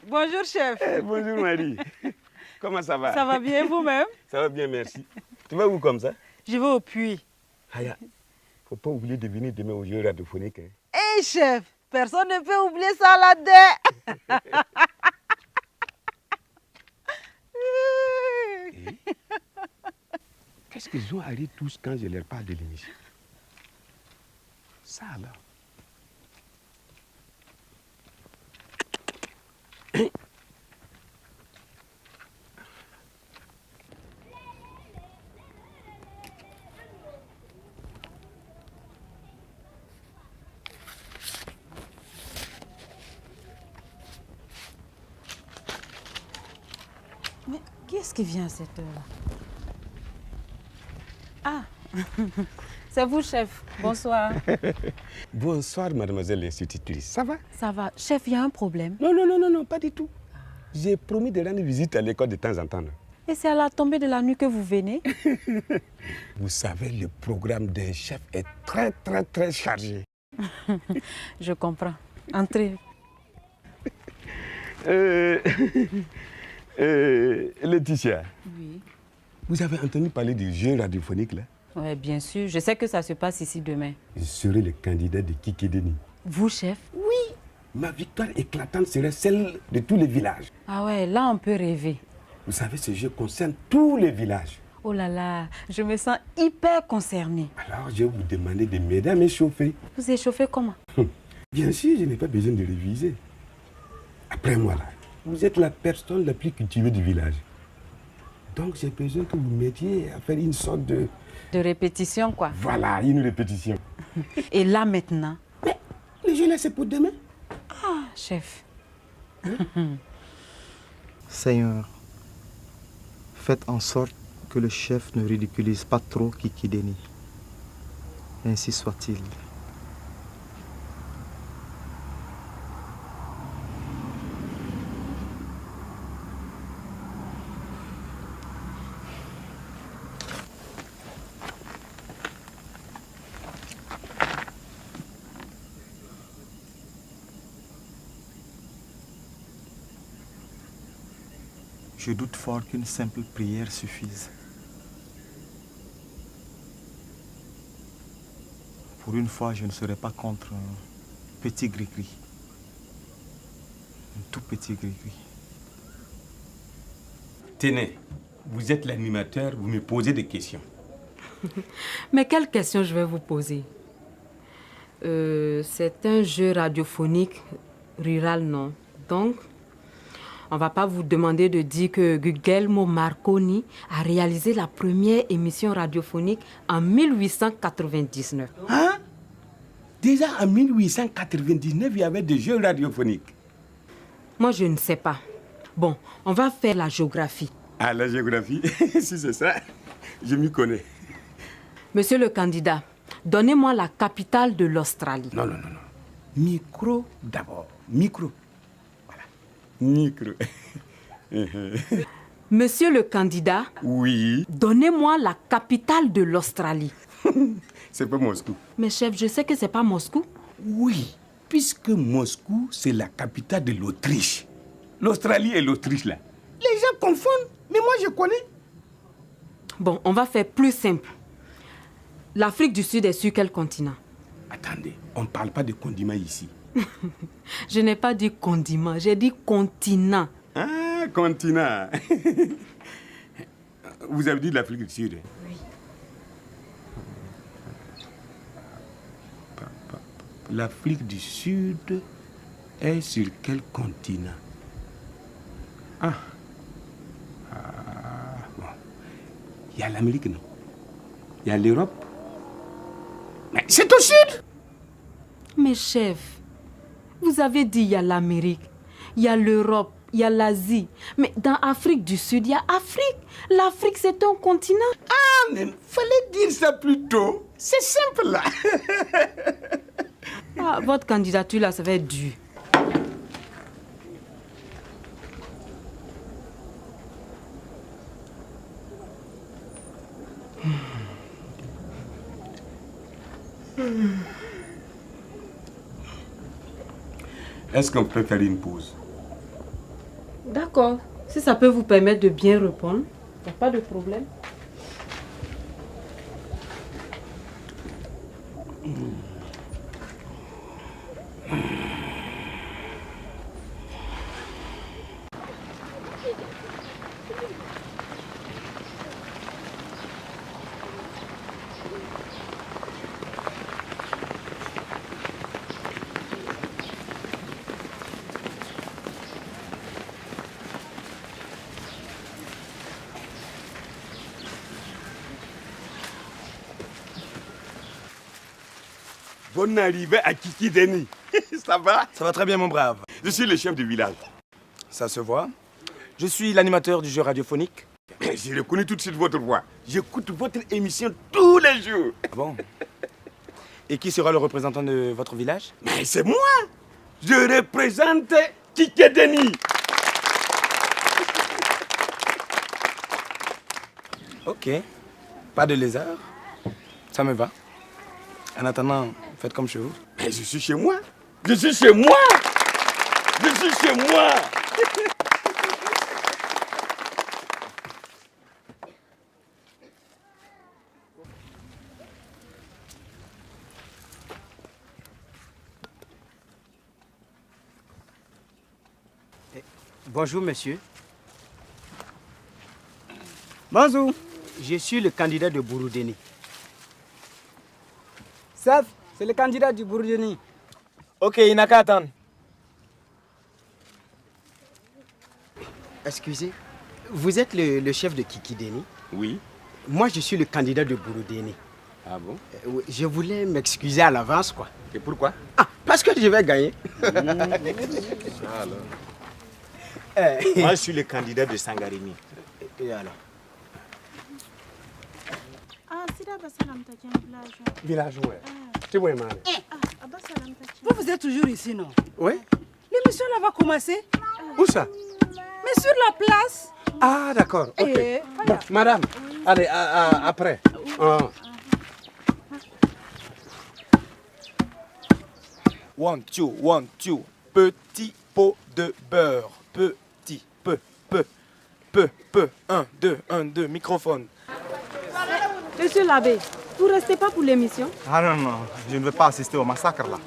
Bonjour, chef. Bonjour, Marie. Comment ça va? Ça va bien, vous-même? Ça va bien, merci. Tu vas où comme ça? Je vais au puits. Aya, faut pas oublier de venir demain au jeu radiophonique. Hé, chef, personne ne peut oublier ça là-dedans. Qu'est-ce qu'ils ont à rire tous quand je leur parle de l'émission? Ça alors. Mais qui est-ce qui vient à cette heure-là? Ah, c'est vous, chef. Bonsoir. Bonsoir, mademoiselle l'institutrice. Ça va? Ça va. Chef, il y a un problème. Non, pas du tout. J'ai promis de rendre visite à l'école de temps en temps. Et c'est à la tombée de la nuit que vous venez? Vous savez, le programme d'un chef est très chargé. Je comprends. Entrez. Laetitia, Oui. vous avez entendu parler du jeu radiophonique là? Oui, bien sûr. Je sais que ça se passe ici demain. Je serai le candidat de Kikédéni. Vous, chef? Oui, ma victoire éclatante serait celle de tous les villages. Ah ouais, là on peut rêver. Vous savez, ce jeu concerne tous les villages. Oh là là, je me sens hyper concernée. Alors, je vais vous demander de m'aider à m'échauffer. Vous échauffez comment? Bien sûr, je n'ai pas besoin de réviser. Après moi, là, vous êtes la personne la plus cultivée du village. Donc, j'ai besoin que vous m'aidiez à faire une sorte de... De répétition, quoi. Voilà, une répétition. Et là, maintenant? Mais le jeu là, c'est pour demain. Ah, chef. Seigneur, faites en sorte que le chef ne ridiculise pas trop Kikédéni. Ainsi soit-il. Je doute fort qu'une simple prière suffise. Pour une fois, je ne serai pas contre un petit gris-gris. Un tout petit gris-gris. Tenez, vous êtes l'animateur, vous me posez des questions. Mais quelle question je vais vous poser? C'est un jeu radiophonique rural, non? Donc, on ne va pas vous demander de dire que Guglielmo Marconi a réalisé la première émission radiophonique en 1899. Hein? Déjà en 1899, il y avait des jeux radiophoniques. Moi, je ne sais pas. Bon, on va faire la géographie. Ah, la géographie, si c'est ça, je m'y connais. Monsieur le candidat, donnez-moi la capitale de l'Australie. Non. Micro d'abord. Micro. Voilà. Micro. Monsieur le candidat, Oui. donnez-moi la capitale de l'Australie. C'est pas Moscou. Mais chef, je sais que c'est pas Moscou. Oui, puisque Moscou, c'est la capitale de l'Autriche. L'Australie et l'Autriche, là. Les gens confondent, mais moi, je connais. Bon, on va faire plus simple. L'Afrique du Sud est sur quel continent? Attendez, on ne parle pas de condiments ici. Je n'ai pas dit condiment, j'ai dit continent. Ah, continent. Vous avez dit l'Afrique du Sud? Oui. L'Afrique du Sud est sur quel continent? Bon. Il y a l'Amérique, non? Il y a l'Europe. Mais c'est au sud! Mais chef, vous avez dit il y a l'Amérique, il y a l'Europe, il y a l'Asie. Mais dans l'Afrique du Sud, il y a Afrique. L'Afrique, c'est un continent. Ah, mais fallait dire ça plus tôt. C'est simple, là. Ah, votre candidature, là, ça va être dur. Est-ce qu'on peut faire une pause? D'accord. Si ça peut vous permettre de bien répondre, il n'y a pas de problème. Bonne arrivée à Kikideni. Ça va? Ça va très bien, mon brave. Je suis le chef du village. Ça se voit. Je suis l'animateur du jeu radiophonique. J'ai reconnu tout de suite votre voix. J'écoute votre émission tous les jours. Ah bon? Et qui sera le représentant de votre village? Mais c'est moi. Je représente Kikideni. Ok. Pas de lézard. Ça me va. En attendant, faites comme chez vous. Mais je suis chez moi. Je suis chez moi. Je suis chez moi. Bonjour, monsieur. Bonjour. Je suis le candidat de Bouroudeni. Chef, c'est le candidat du Bouroudeni. Ok, il n'a qu'à attendre. Excusez, vous êtes le chef de Kikideni? Oui. Moi, je suis le candidat de Bouroudeni. Ah bon? Oui, je voulais m'excuser à l'avance, quoi. Et pourquoi? Ah, parce que je vais gagner. Moi, je suis le candidat de Sangarimi. Et alors? Ah, sida basalam ta jan village. Village, ouais. Tu vois, man. Ah, basalam ta. Vous êtes toujours ici, non? Oui. L'émission là va commencer. Où ça? Mais sur la place. Ah, d'accord. Ok. Eh, Bon, madame, allez, après. One, two. Petit pot de beurre. Petit, peu. 1, 2, microphone. Monsieur l'abbé, vous ne restez pas pour l'émission? Ah non, je ne veux pas assister au massacre là.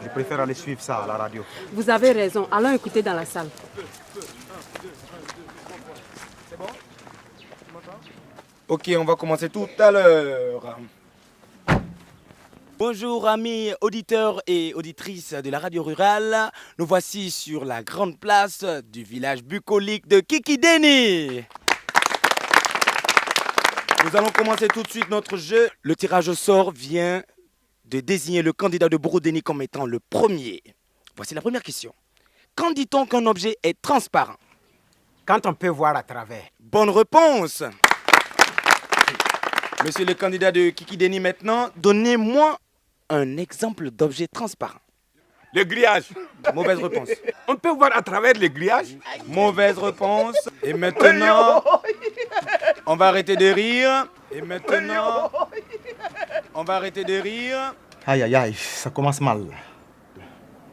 Je préfère aller suivre ça à la radio. Vous avez raison. Allons écouter dans la salle. Ok, on va commencer tout à l'heure. Bonjour amis auditeurs et auditrices de la radio rurale. Nous voici sur la grande place du village bucolique de Kikideni. Nous allons commencer tout de suite notre jeu. Le tirage au sort vient de désigner le candidat de Bouroudeni comme étant le premier. Voici la première question. Quand dit-on qu'un objet est transparent? Quand on peut voir à travers. Bonne réponse. Monsieur le candidat de Kikideni maintenant, donnez-moi un exemple d'objet transparent. Le grillage. Mauvaise réponse. On peut voir à travers le grillage. Mauvaise réponse. Et maintenant, on va arrêter de rire. Et maintenant, on va arrêter de rire. Aïe, ça commence mal.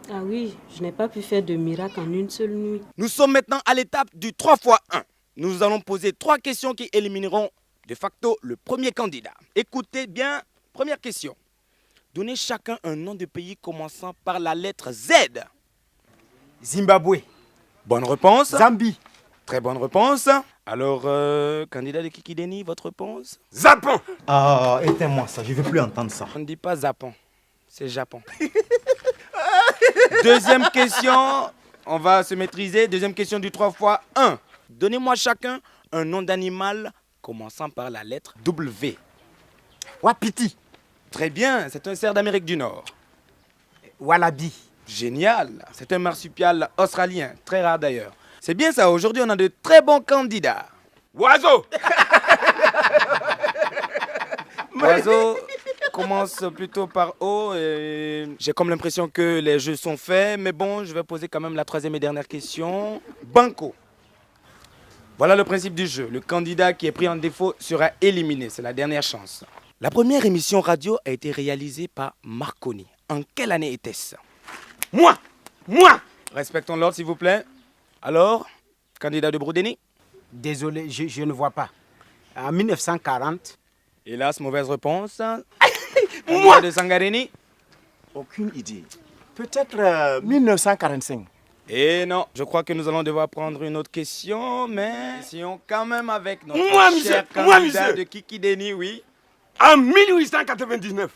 Ah oui, je n'ai pas pu faire de miracle en une seule nuit. Nous sommes maintenant à l'étape du 3 x 1. Nous allons poser 3 questions qui élimineront de facto le premier candidat. Écoutez bien, première question. Donnez chacun un nom de pays commençant par la lettre Z. Zimbabwe. Bonne réponse. Zambie. Très bonne réponse. Alors, candidat de Kikideni, votre réponse? Japon. Ah, éteins-moi ça, je ne veux plus entendre ça. On ne dit pas Japon, c'est Japon. Deuxième question, on va se maîtriser. Deuxième question du 3 x 1. Donnez-moi chacun un nom d'animal commençant par la lettre W. Wapiti. Très bien, c'est un cerf d'Amérique du Nord. Wallaby. Génial, c'est un marsupial australien, très rare d'ailleurs. C'est bien ça, aujourd'hui on a de très bons candidats. Oiseau. Oiseau commence plutôt par O et j'ai comme l'impression que les jeux sont faits, mais bon, je vais poser quand même la troisième et dernière question. Banco. Voilà le principe du jeu. Le candidat qui est pris en défaut sera éliminé. C'est la dernière chance. La première émission radio a été réalisée par Marconi. En quelle année était-ce? Moi. Respectons l'ordre, s'il vous plaît. Alors, Candidat de Bourdeni? Désolé, je ne vois pas. En 1940. Hélas, mauvaise réponse. Candidat de Sangareni? Aucune idée. Peut-être 1945. Et non, je crois que nous allons devoir prendre une autre question, mais essayons quand même avec notre cher candidat de Kikideni, oui. En 1899.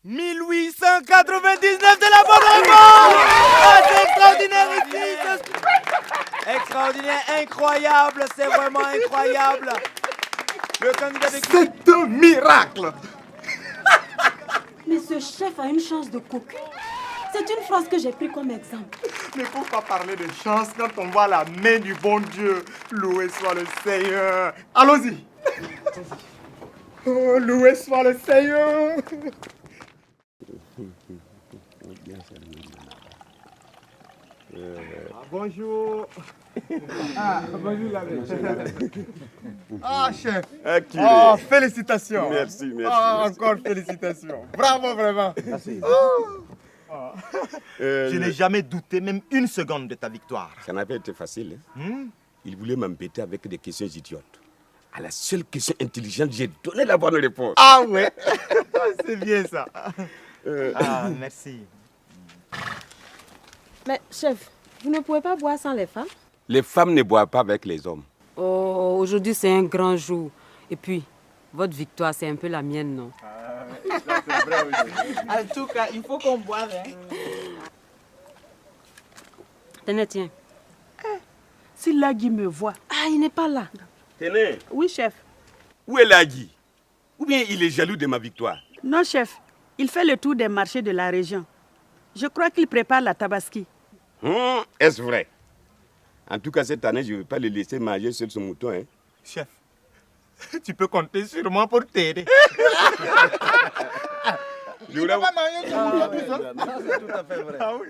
1899 de la bonne réponse! Ah, c'est extraordinaire ici! Extraordinaire, incroyable, c'est vraiment incroyable. Le candidat de Kikideni. C'est un miracle. Mais ce chef a une chance de cocu. C'est une phrase que j'ai pris comme exemple. Ne faut pas parler de chance quand on voit la main du bon Dieu. Loué soit le Seigneur. Allons-y. Oh, loué soit le Seigneur. Bonjour. Bonjour chef. Oh, félicitations. Merci. Encore félicitations. Bravo vraiment. Merci. Je n'ai jamais douté même une seconde de ta victoire. Ça n'avait été facile. Hein? Il voulait m'embêter avec des questions idiotes. À la seule question intelligente, j'ai donné la bonne réponse. Ah ouais. C'est bien ça. Merci. Mais chef, vous ne pouvez pas boire sans les femmes? Les femmes ne boivent pas avec les hommes. Oh, aujourd'hui c'est un grand jour. Et puis, votre victoire, c'est un peu la mienne, non? C'est vrai aussi. En tout cas, il faut qu'on boive. Hein. Tenez, tiens. Si Lagui me voit. Ah, il n'est pas là. Tenez, Oui, chef. où est Lagui? Ou bien il est jaloux de ma victoire? Non, chef. Il fait le tour des marchés de la région. Je crois qu'il prépare la tabaski. Est-ce vrai? En tout cas, cette année, je ne vais pas le laisser manger sur son mouton. Hein. Chef, tu peux compter sur moi pour t'aider. Je voulais... pas manger son mouton tout seul. Ça, c'est tout à fait vrai. Ah oui.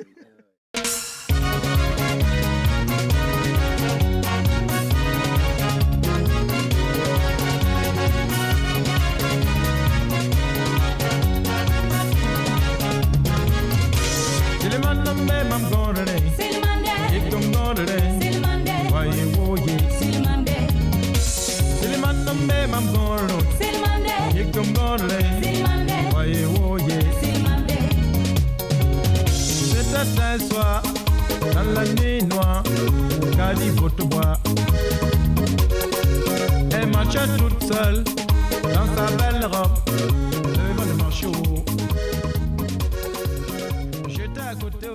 Certains soirs, dans la nuit noire, Kali Botobois, elle marchait toute seule dans sa belle robe, devant le marché. J'étais à côté.